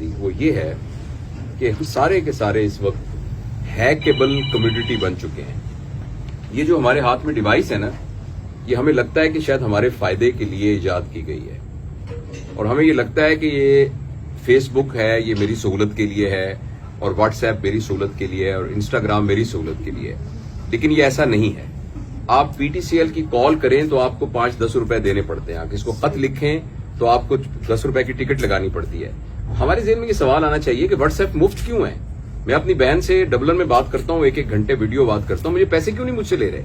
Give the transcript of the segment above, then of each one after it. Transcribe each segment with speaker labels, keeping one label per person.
Speaker 1: दी वो ये है कि हम सारे के सारे इस वक्त हैकेबल कम्युनिटी बन चुके हैं। ये जो हमारे हाथ में डिवाइस है ना, ये हमें लगता है कि शायद हमारे फायदे के लिए इजाद की गई है, और हमें ये लगता है कि ये फेसबुक है ये मेरी सहूलत के लिए है, और व्हाट्सएप मेरी सहूलत के लिए है, और इंस्टाग्राम मेरी सहूलत के लिए है। लेकिन ये ऐसा नहीं है। आप पीटीसीएल की कॉल करें तो आपको 5-10 रुपए देने पड़ते हैं, आप किसको खत लिखें तो आपको 10 रुपए की टिकट लगानी पड़ती है। हमारे ज़हन में ये सवाल आना चाहिए कि व्हाट्सएप मुफ्त क्यों है? मैं अपनी बहन से डबलिन में बात करता हूँ, 1-1 घंटे वीडियो बात करता हूँ, मुझे पैसे क्यों नहीं मुझसे ले रहे?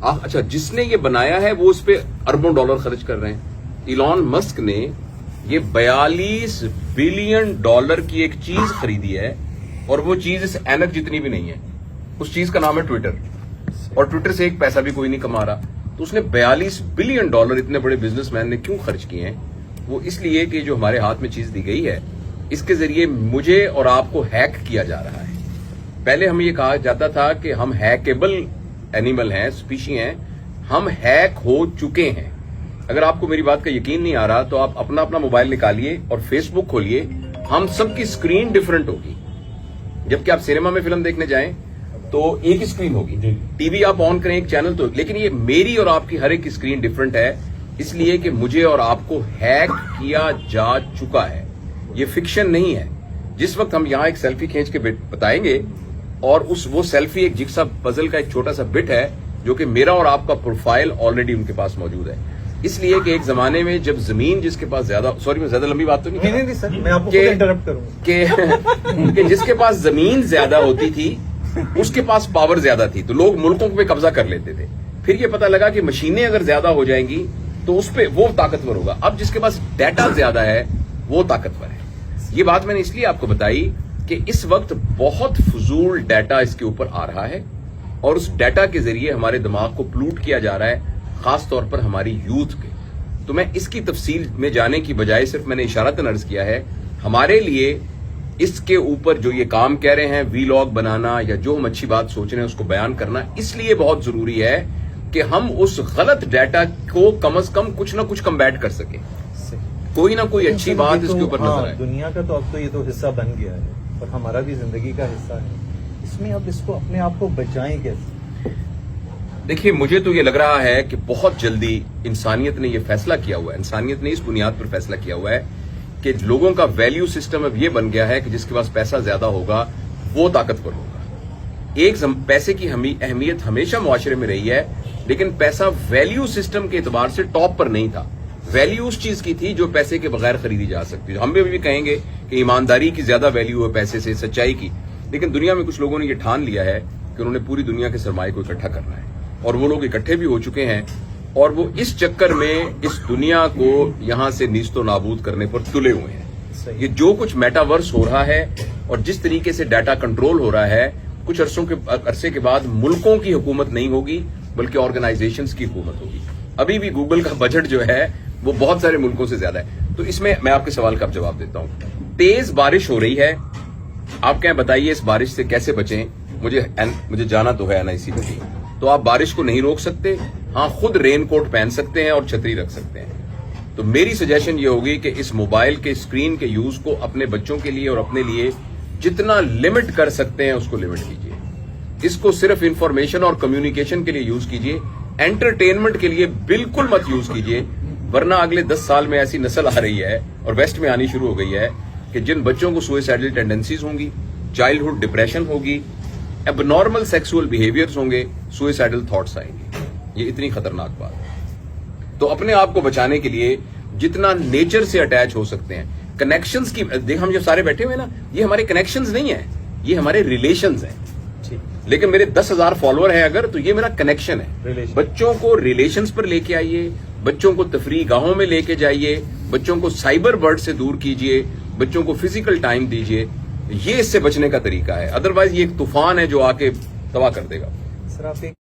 Speaker 1: अच्छा, जिसने ये बनाया है वो उस पर अरबों डॉलर खर्च कर रहे हैं। इलॉन मस्क ने ये $42 बिलियन की एक चीज खरीदी है, और वो चीज इस ऐनक जितनी भी नहीं है। उस चीज का नाम है ट्विटर, और ट्विटर से एक पैसा भी कोई नहीं कमा रहा। तो उसने $42 बिलियन इतने बड़े बिजनेसमैन ने क्यों खर्च किए हैं? वो इसलिए कि जो हमारे हाथ में चीज दी गई है इसके जरिए मुझे और आपको हैक किया जा रहा है। पहले हमें ये कहा जाता था कि हम हैकेबल एनिमल हैं, स्पीशी हैं, हम हैक हो चुके हैं। अगर आपको मेरी बात का यकीन नहीं आ रहा तो आप अपना अपना मोबाइल निकालिए और फेसबुक खोलिए, हम सबकी स्क्रीन डिफरेंट होगी। जबकि आप सिनेमा में फिल्म देखने जाएं तो एक ही स्क्रीन होगी, टीवी आप ऑन करें एक चैनल तो, लेकिन ये मेरी और आपकी हर एक की स्क्रीन डिफरेंट है, इसलिए कि मुझे और आपको हैक किया जा चुका है। ये फिक्शन नहीं है। जिस वक्त हम यहां एक सेल्फी खींच के बताएंगे, और वो सेल्फी एक जिक्सा पजल का एक छोटा सा बिट है जो कि मेरा और आपका प्रोफाइल ऑलरेडी उनके पास मौजूद है। इसलिए कि एक जमाने में जब जमीन जिसके पास ज्यादा, सॉरी मैं ज्यादा लंबी बात तो नहीं
Speaker 2: सर, मैं आपको इंटरप्ट करूंगा
Speaker 1: कि जिसके पास जमीन ज्यादा होती थी उसके पास पावर ज्यादा थी, तो लोग मुल्कों पे कब्जा कर लेते थे। फिर ये पता लगा कि मशीनें अगर ज्यादा हो जाएंगी तो उस पे वो ताकतवर होगा। अब जिसके पास डाटा ज्यादा है वो ताकतवर है। ये बात मैंने इसलिए आपको बताई कि इस वक्त बहुत फजूल डाटा इसके ऊपर आ रहा है, और उस डाटा के जरिए हमारे दिमाग को प्लूट किया जा रहा है, खास तौर पर हमारी यूथ के। तो मैं इसकी तफसील में जाने की बजाय सिर्फ मैंने इशारतन अर्ज किया है, हमारे लिए इसके ऊपर जो ये काम कह रहे हैं, वीलॉग बनाना या जो हम अच्छी बात सोच रहे हैं उसको बयान करना इसलिए बहुत जरूरी है कि हम उस गलत डाटा को कम से कम कुछ ना कुछ कम्बैट कर सकें, कोई ना कोई अच्छी बात इसके ऊपर नजर आए।
Speaker 2: दुनिया का तो अब तो ये तो हिस्सा बन गया है और हमारा भी जिंदगी का हिस्सा है। इसमें अब इसको अपने आप को बचाएं कैसे?
Speaker 1: देखिए, मुझे तो ये लग रहा है कि बहुत जल्दी इंसानियत ने ये फैसला किया हुआ है, इंसानियत ने इस बुनियाद पर फैसला किया हुआ है कि लोगों का वैल्यू सिस्टम अब ये बन गया है कि जिसके पास पैसा ज्यादा होगा वो ताकतवर होगा। एक पैसे की अहमियत हमेशा मुआशरे में रही है, लेकिन पैसा वैल्यू सिस्टम के एतबार से टॉप पर नहीं था। वैल्यू उस चीज की थी जो पैसे के बगैर खरीदी जा सकती है। हम भी कहेंगे कि ईमानदारी की ज्यादा वैल्यू है पैसे से, सच्चाई की। लेकिन दुनिया में कुछ लोगों ने ये ठान लिया है कि उन्होंने पूरी दुनिया के सरमाए को इकट्ठा करना है, और वो लोग इकट्ठे भी हो चुके हैं, और वो इस चक्कर में इस दुनिया को यहां से नीस्तो नाबूद करने पर तुले हुए हैं। ये जो कुछ मेटावर्स हो रहा है और जिस तरीके से डाटा कंट्रोल हो रहा है, कुछ अरसे के बाद मुल्कों की हुकूमत नहीं होगी बल्कि ऑर्गेनाइजेशंस की हुकूमत होगी। अभी भी गूगल का बजट जो है वो बहुत सारे मुल्कों से ज्यादा है। तो इसमें मैं आपके सवाल का जवाब देता हूं। तेज बारिश हो रही है, आप क्या बताइए इस बारिश से कैसे बचें? मुझे जाना तो है NIC में भी, तो आप बारिश को नहीं रोक सकते। हाँ, खुद रेनकोट पहन सकते हैं और छतरी रख सकते हैं। तो मेरी सजेशन ये होगी कि इस मोबाइल के स्क्रीन के यूज को अपने बच्चों के लिए और अपने लिए जितना लिमिट कर सकते हैं उसको लिमिट कीजिए। इसको सिर्फ इंफॉर्मेशन और कम्युनिकेशन के लिए यूज कीजिए, एंटरटेनमेंट के लिए बिल्कुल मत यूज कीजिए, वरना अगले 10 साल में ऐसी नस्ल आ रही है और वेस्ट में आनी शुरू हो गई है कि जिन बच्चों को सुसाइडल टेंडेंसीज होंगी, चाइल्डहुड डिप्रेशन होगी, एबनॉर्मल सेक्सुअल बिहेवियर्स होंगे, सुसाइडल थॉट्स आएंगे। ये इतनी खतरनाक बात है। तो अपने आप को बचाने के लिए जितना नेचर से अटैच हो सकते हैं, कनेक्शंस की देख, हम जो सारे बैठे हुए ना, ये हमारे कनेक्शंस नहीं है, ये हमारे रिलेशंस हैं। लेकिन मेरे 10,000 फॉलोअर हैं अगर, तो ये मेरा कनेक्शन है। बच्चों को रिलेशंस पर लेके आइए, बच्चों को तफरी गाहों में लेके जाइए, बच्चों को साइबर बर्ड से दूर कीजिए, बच्चों को फिजिकल टाइम दीजिए। ये इससे बचने का तरीका है। अदरवाइज ये एक तूफान है जो आके तबाह कर देगा।
Speaker 2: सर, आप